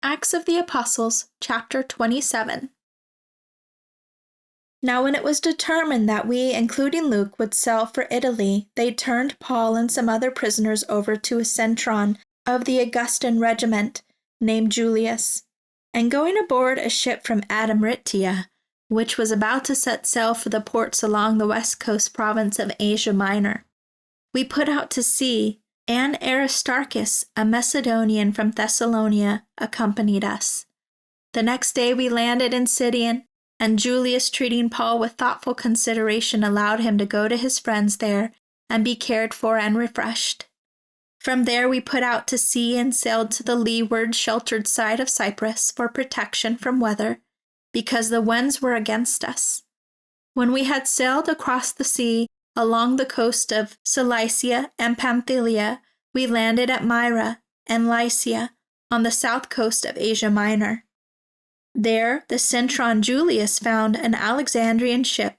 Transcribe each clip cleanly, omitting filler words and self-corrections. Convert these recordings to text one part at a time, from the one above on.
Acts of the Apostles, chapter 27. Now when it was determined that we, including Luke, would sail for Italy, they turned Paul and some other prisoners over to a centurion of the Augustan regiment, named Julius. And going aboard a ship from Adramyttia, which was about to set sail for the ports along the west coast province of Asia Minor, we put out to sea, and Aristarchus, a Macedonian from Thessalonica, accompanied us. The next day we landed in Sidon, and Julius, treating Paul with thoughtful consideration, allowed him to go to his friends there and be cared for and refreshed. From there we put out to sea and sailed to the leeward sheltered side of Cyprus for protection from weather, because the winds were against us. When we had sailed across the sea along the coast of Cilicia and Pamphylia, we landed at Myra and Lycia on the south coast of Asia Minor. There the centurion Julius found an Alexandrian ship,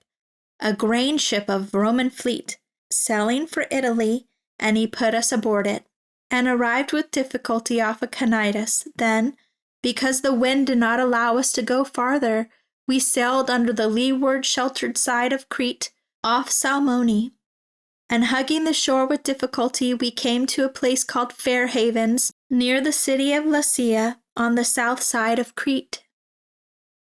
a grain ship of Roman fleet, sailing for Italy, and he put us aboard it, and arrived with difficulty off of Cnidus. Then, because the wind did not allow us to go farther, we sailed under the leeward sheltered side of Crete, off Salmone, and hugging the shore with difficulty, we came to a place called Fair Havens, near the city of Lasea, on the south side of Crete.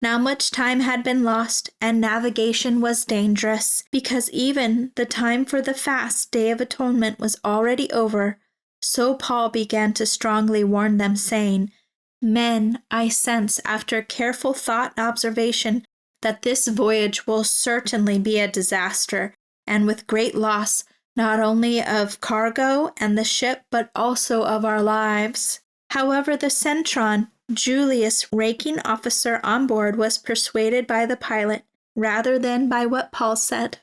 Now much time had been lost, and navigation was dangerous, because even the time for the fast day of atonement was already over. So Paul began to strongly warn them, saying, "Men, I sense, after careful thought and observation, that this voyage will certainly be a disaster, and with great loss, not only of cargo and the ship, but also of our lives." However, the centurion, Julius, ranking officer on board, was persuaded by the pilot rather than by what Paul said.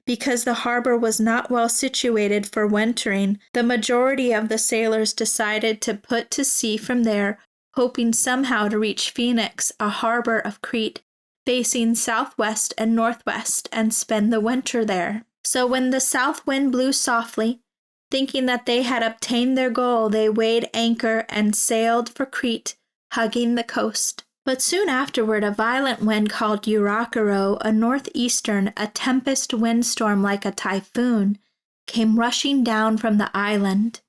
Because the harbor was not well situated for wintering, the majority of the sailors decided to put to sea from there, hoping somehow to reach Phoenix, a harbor of Crete, facing southwest and northwest, and spend the winter there. So when the south wind blew softly, thinking that they had obtained their goal, they weighed anchor and sailed for Crete, hugging the coast. But soon afterward a violent wind called Eurocaro, a northeastern, a tempest windstorm like a typhoon, came rushing down from the island.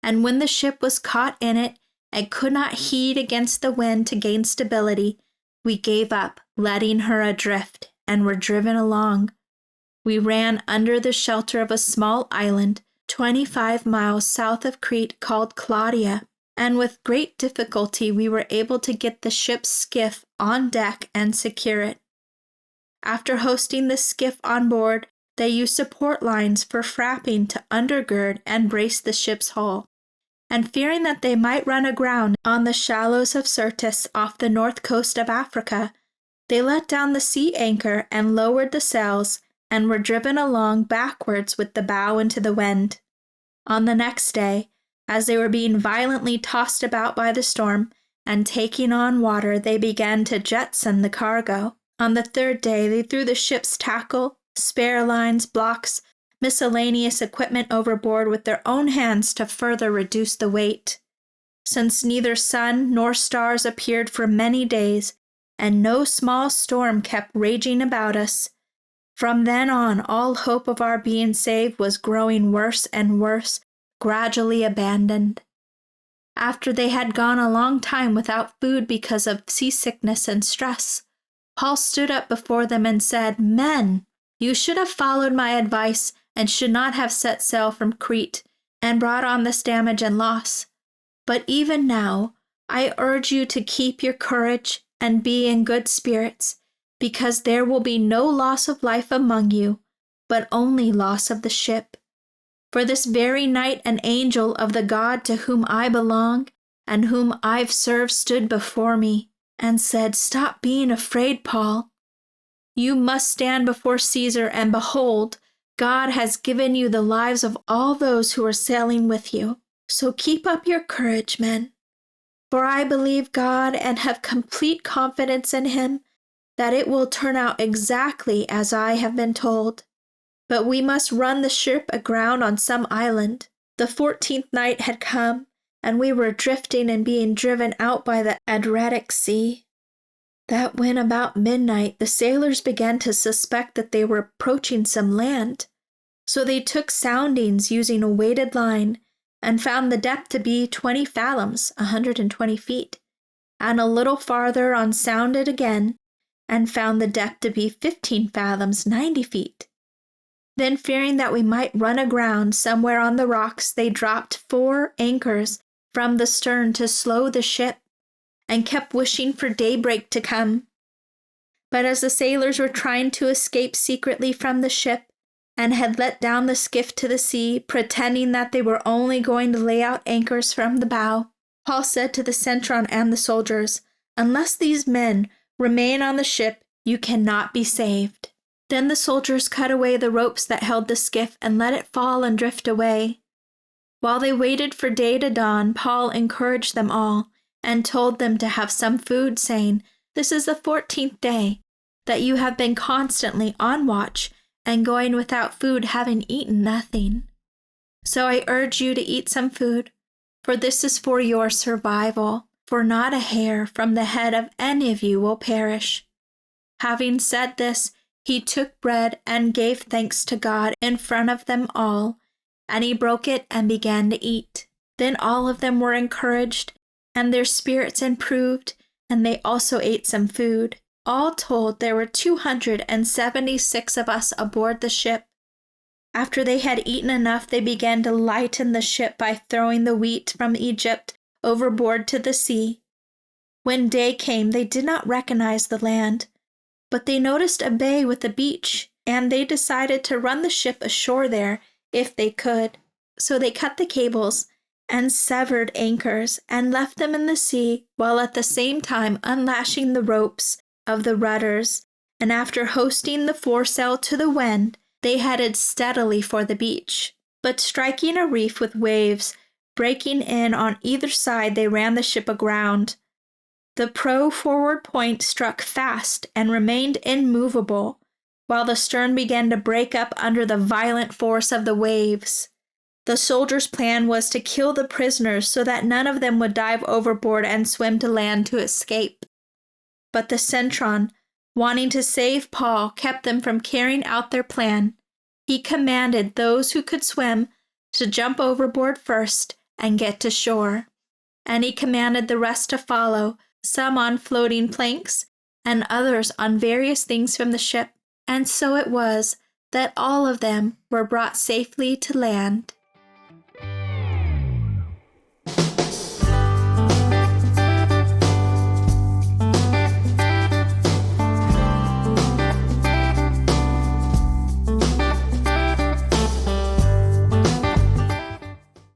And when the ship was caught in it and could not heed against the wind to gain stability, we gave up, letting her adrift, and were driven along. We ran under the shelter of a small island 25 miles south of Crete called Claudia, and with great difficulty we were able to get the ship's skiff on deck and secure it. After hoisting the skiff on board, they used support lines for frapping to undergird and brace the ship's hull, and fearing that they might run aground on the shallows of Syrtis off the north coast of Africa, they let down the sea anchor and lowered the sails, and were driven along backwards with the bow into the wind. On the next day, as they were being violently tossed about by the storm and taking on water, they began to jettison the cargo. On the third day, they threw the ship's tackle, spare lines, blocks, miscellaneous equipment overboard with their own hands to further reduce the weight. Since neither sun nor stars appeared for many days, and no small storm kept raging about us, from then on all hope of our being saved was growing worse and worse, gradually abandoned. After they had gone a long time without food because of seasickness and stress, Paul stood up before them and said, "Men, you should have followed my advice and should not have set sail from Crete and brought on this damage and loss. But even now, I urge you to keep your courage and be in good spirits, because there will be no loss of life among you, but only loss of the ship. For this very night an angel of the God to whom I belong and whom I've served stood before me and said, 'Stop being afraid, Paul. You must stand before Caesar, and behold, God has given you the lives of all those who are sailing with you. So keep up your courage, men. For I believe God and have complete confidence in him that it will turn out exactly as I have been told. But we must run the ship aground on some island.' The 14th night had come, and we were drifting and being driven out by the Adriatic Sea. That when about midnight the sailors began to suspect that they were approaching some land. So they took soundings using a weighted line and found the depth to be 20 fathoms, 120 feet, and a little farther on sounded again and found the depth to be 15 fathoms, 90 feet. Then, fearing that we might run aground somewhere on the rocks, they dropped 4 anchors from the stern to slow the ship, and kept wishing for daybreak to come. But as the sailors were trying to escape secretly from the ship, and had let down the skiff to the sea, pretending that they were only going to lay out anchors from the bow, Paul said to the centurion and the soldiers, "Unless these men remain on the ship, you cannot be saved." Then the soldiers cut away the ropes that held the skiff and let it fall and drift away. While they waited for day to dawn, Paul encouraged them all and told them to have some food, saying, "This is the 14th day that you have been constantly on watch and going without food, having eaten nothing. So I urge you to eat some food, for this is for your survival, for not a hair from the head of any of you will perish." Having said this, he took bread and gave thanks to God in front of them all, and he broke it and began to eat. Then all of them were encouraged, and their spirits improved, and they also ate some food. All told, there were 276 of us aboard the ship. After they had eaten enough, they began to lighten the ship by throwing the wheat from Egypt overboard to the sea. When day came, they did not recognize the land, but they noticed a bay with a beach, and they decided to run the ship ashore there if they could. So they cut the cables and severed anchors and left them in the sea, while at the same time unlashing the ropes of the rudders, and after hoisting the foresail to the wind, they headed steadily for the beach. But striking a reef with waves breaking in on either side, they ran the ship aground. The prow forward point struck fast and remained immovable, while the stern began to break up under the violent force of the waves. The soldiers' plan was to kill the prisoners so that none of them would dive overboard and swim to land to escape. But the centurion, wanting to save Paul, kept them from carrying out their plan. He commanded those who could swim to jump overboard first and get to shore, and he commanded the rest to follow, some on floating planks and others on various things from the ship. And so it was that all of them were brought safely to land.